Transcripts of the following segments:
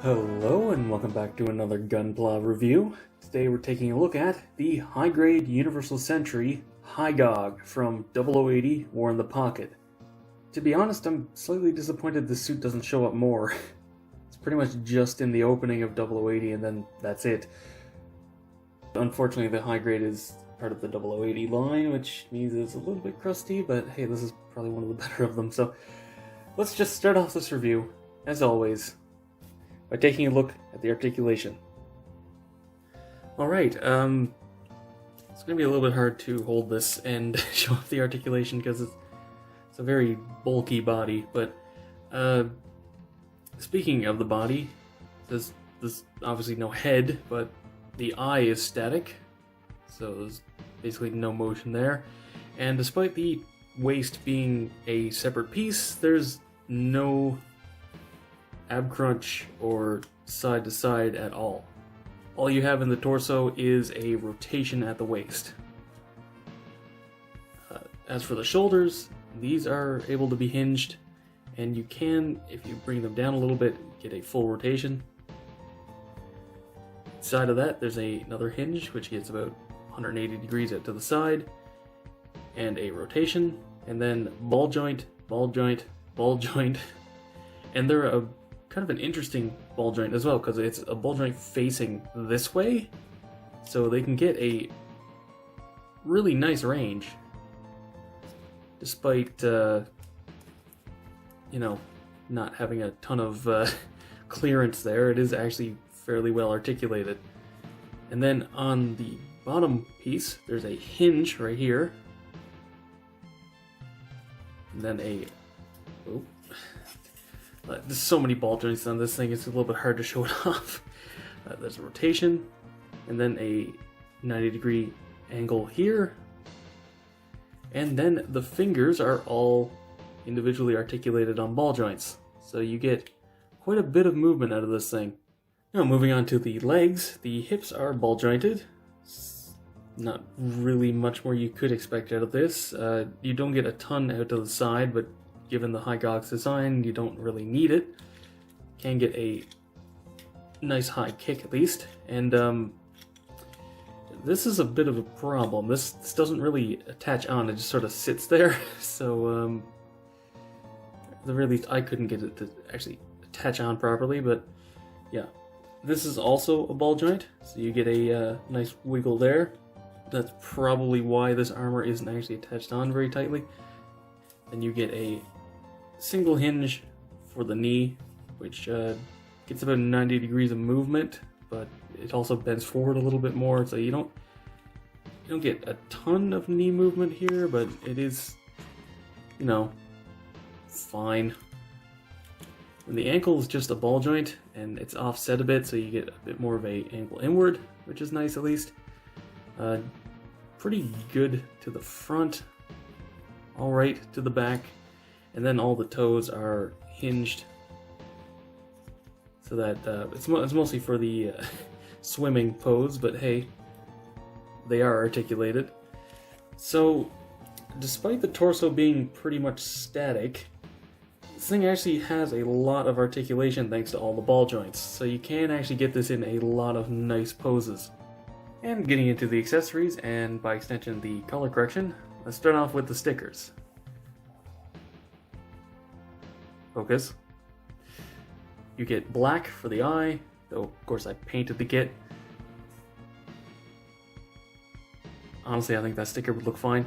Hello and welcome back to another Gunpla review. Today we're taking a look at the high-grade Universal Century Hy-Gogg from 0080 War in the Pocket. To be honest, I'm slightly disappointed this suit doesn't show up more. It's pretty much just in the opening of 0080 and then that's it. Unfortunately, the high-grade is part of the 0080 line, which means it's a little bit crusty, but hey, this is probably one of the better of them, so let's just start off this review, as always, by taking a look at the articulation. Alright, it's going to be a little bit hard to hold this and show off the articulation because it's a very bulky body, but speaking of the body, there's obviously no head, but the eye is static, so there's basically no motion there, and despite the waist being a separate piece, there's no ab crunch or side to side at all. All you have in the torso is a rotation at the waist. As for the shoulders, these are able to be hinged, and you can, if you bring them down a little bit, get a full rotation. Side of that, there's another hinge which gets about 180 degrees out to the side, and a rotation, and then ball joint, ball joint, ball joint, and they're a kind of an interesting ball joint as well, because it's a ball joint facing this way, so they can get a really nice range, despite not having a ton of clearance there. It is actually fairly well articulated. And then on the bottom piece, there's a hinge right here, and then there's so many ball joints on this thing, it's a little bit hard to show it off. There's a rotation, and then a 90-degree angle here, and then the fingers are all individually articulated on ball joints, so you get quite a bit of movement out of this thing. Now moving on to the legs, the hips are ball jointed. Not really much more you could expect out of this. You don't get a ton out to the side, but given the Hy-Gogg's design, you don't really need it. Can get a nice high kick at least, and this is a bit of a problem. This doesn't really attach on, it just sort of sits there, so at the very least I couldn't get it to actually attach on properly, but yeah. This is also a ball joint, so you get a nice wiggle there. That's probably why this armor isn't actually attached on very tightly. Then you get a single hinge for the knee, which gets about 90 degrees of movement, but it also bends forward a little bit more, so you don't get a ton of knee movement here, but it is, fine. And the ankle is just a ball joint, and it's offset a bit, so you get a bit more of a ankle inward, which is nice at least. Pretty good to the front, alright to the back, and then all the toes are hinged, so that it's mostly for the swimming pose, but hey, they are articulated. So, despite the torso being pretty much static, this thing actually has a lot of articulation thanks to all the ball joints, so you can actually get this in a lot of nice poses. And getting into the accessories, and by extension the color correction, let's start off with the stickers. Focus. You get black for the eye, though of course I painted the kit. Honestly, I think that sticker would look fine.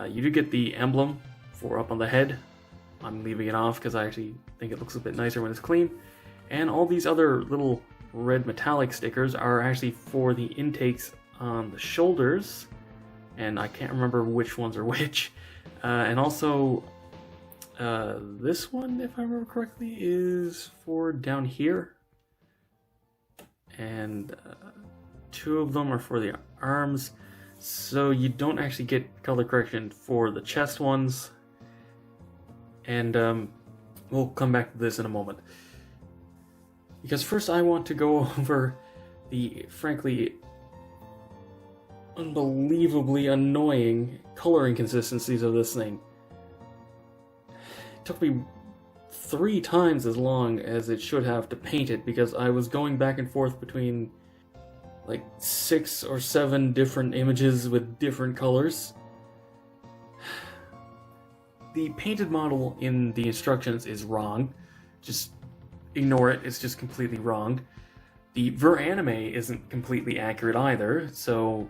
You do get the emblem for up on the head. I'm leaving it off because I actually think it looks a bit nicer when it's clean. And all these other little red metallic stickers are actually for the intakes on the shoulders, and I can't remember which ones are which. And also, this one, if I remember correctly, is for down here. And 2 of them are for the arms, so you don't actually get color correction for the chest ones. And we'll come back to this in a moment. Because first I want to go over the, frankly, unbelievably annoying color inconsistencies of this thing. It took me 3 times as long as it should have to paint it, because I was going back and forth between like 6 or 7 different images with different colors. The painted model in the instructions is wrong. Just ignore it, it's just completely wrong. The ver-anime isn't completely accurate either, so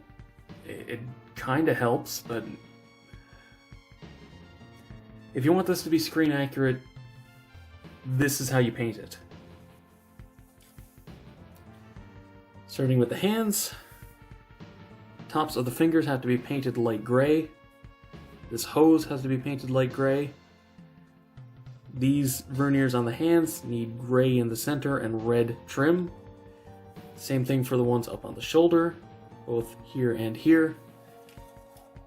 it kinda helps, but if you want this to be screen accurate, this is how you paint it. Starting with the hands, tops of the fingers have to be painted light gray. This hose has to be painted light gray. These verniers on the hands need gray in the center and red trim. Same thing for the ones up on the shoulder, both here,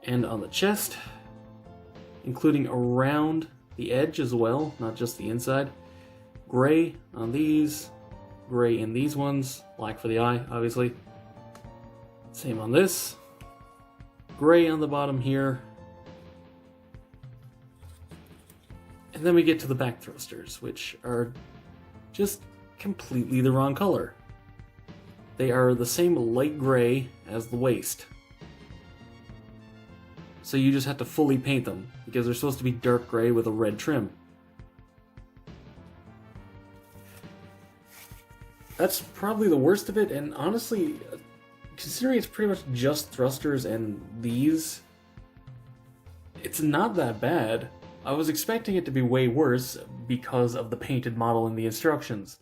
and on the chest, including around the edge as well, not just the inside. Gray on these, gray in these ones, black for the eye, obviously. Same on this. Gray on the bottom here. And then we get to the back thrusters, which are just completely the wrong color. They are the same light gray as the waist. So you just have to fully paint them, because they're supposed to be dark gray with a red trim. That's probably the worst of it, and honestly, considering it's pretty much just thrusters and these, it's not that bad. I was expecting it to be way worse because of the painted model in the instructions.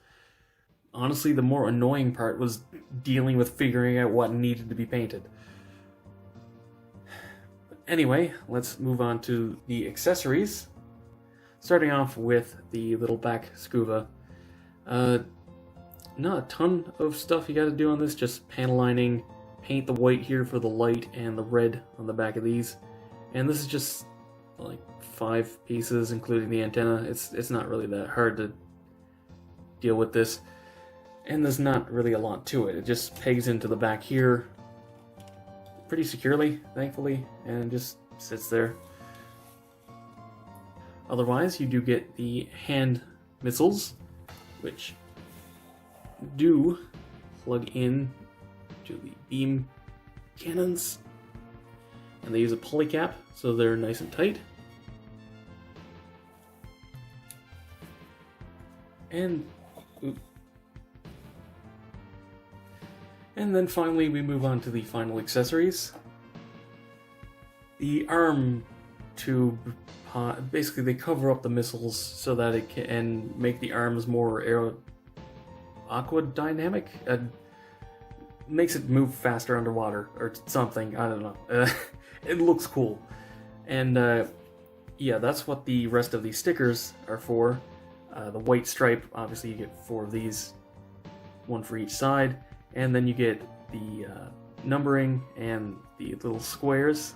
Honestly, the more annoying part was dealing with figuring out what needed to be painted. But anyway, let's move on to the accessories. Starting off with the little back scuba. Not a ton of stuff you gotta do on this, just panel lining, paint the white here for the light and the red on the back of these. And this is just like 5 pieces, including the antenna. It's not really that hard to deal with this. And there's not really a lot to it. It just pegs into the back here pretty securely, thankfully, and just sits there. Otherwise, you do get the hand missiles, which do plug in to the beam cannons. And they use a pulley cap, so they're nice and tight. And then finally we move on to the final accessories. The arm tube, basically they cover up the missiles so that it can make the arms more aquadynamic. Makes it move faster underwater or something, I don't know. It looks cool. And yeah, that's what the rest of these stickers are for. The white stripe, obviously you get 4 of these, 1 for each side. And then you get the numbering and the little squares,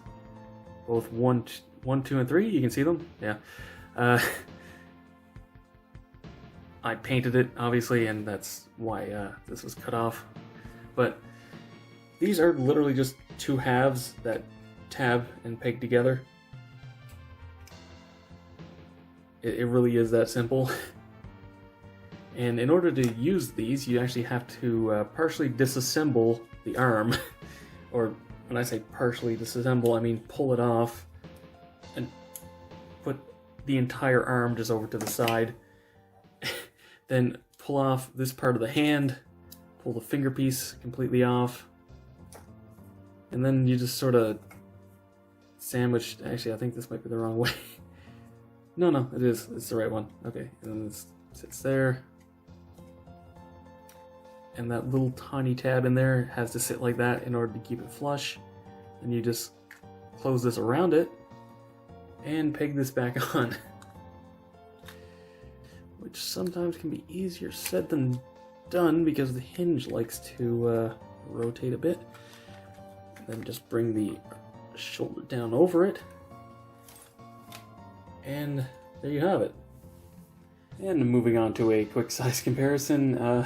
both 1, 2, and 3. You can see them. Yeah. I painted it, obviously, and that's why this was cut off. But these are literally just 2 halves that tab and peg together. It really is that simple. And in order to use these, you actually have to partially disassemble the arm. Or when I say partially disassemble, I mean pull it off and put the entire arm just over to the side. Then pull off this part of the hand, pull the finger piece completely off. And then you just sort of sandwich. Actually, I think this might be the wrong way. No, it is. It's the right one. Okay, and then this sits there. And that little tiny tab in there has to sit like that in order to keep it flush. And you just close this around it and peg this back on. Which sometimes can be easier said than done because the hinge likes to rotate a bit. And then just bring the shoulder down over it. And there you have it. And moving on to a quick size comparison.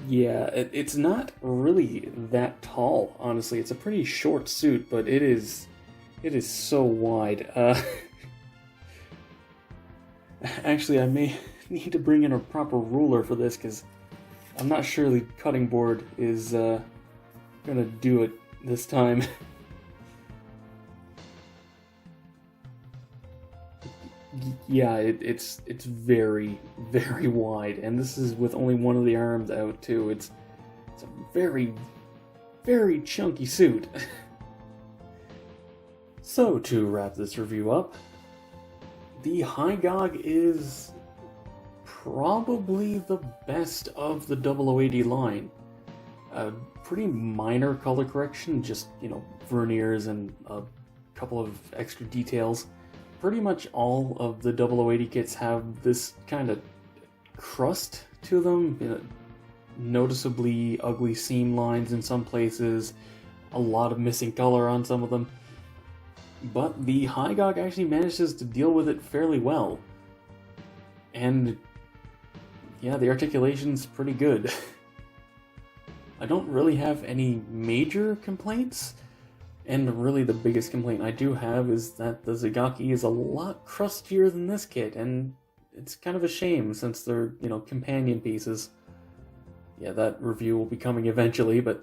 Yeah, it's not really that tall, honestly. It's a pretty short suit, but it is so wide. Actually, I may need to bring in a proper ruler for this, because I'm not sure the cutting board is gonna do it this time. Yeah, it's very, very wide, and this is with only one of the arms out too. It's a very, very chunky suit. So to wrap this review up, the Hy-Gogg is probably the best of the 0080 line. A pretty minor color correction, just, verniers and a couple of extra details. Pretty much all of the 0080 kits have this kind of crust to them, noticeably ugly seam lines in some places, a lot of missing color on some of them. But the Hy-Gogg actually manages to deal with it fairly well. And yeah, the articulation's pretty good. I don't really have any major complaints. And really the biggest complaint I do have is that the Zagaki is a lot crustier than this kit, and it's kind of a shame since they're, companion pieces. Yeah, that review will be coming eventually, but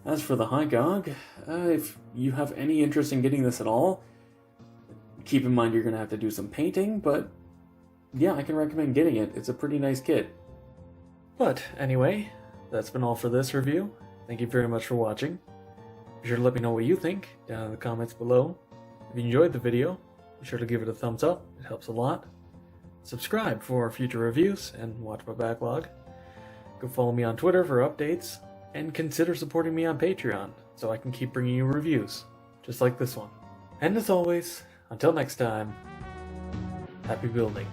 as for the Hy-Gogg, if you have any interest in getting this at all, keep in mind you're going to have to do some painting, but yeah, I can recommend getting it. It's a pretty nice kit. But anyway, that's been all for this review. Thank you very much for watching. Be sure to let me know what you think down in the comments below. If you enjoyed the video, be sure to give it a thumbs up. It helps a lot. Subscribe for future reviews and watch my backlog. Go follow me on Twitter for updates, and consider supporting me on Patreon so I can keep bringing you reviews, just like this one. And as always, until next time, happy building.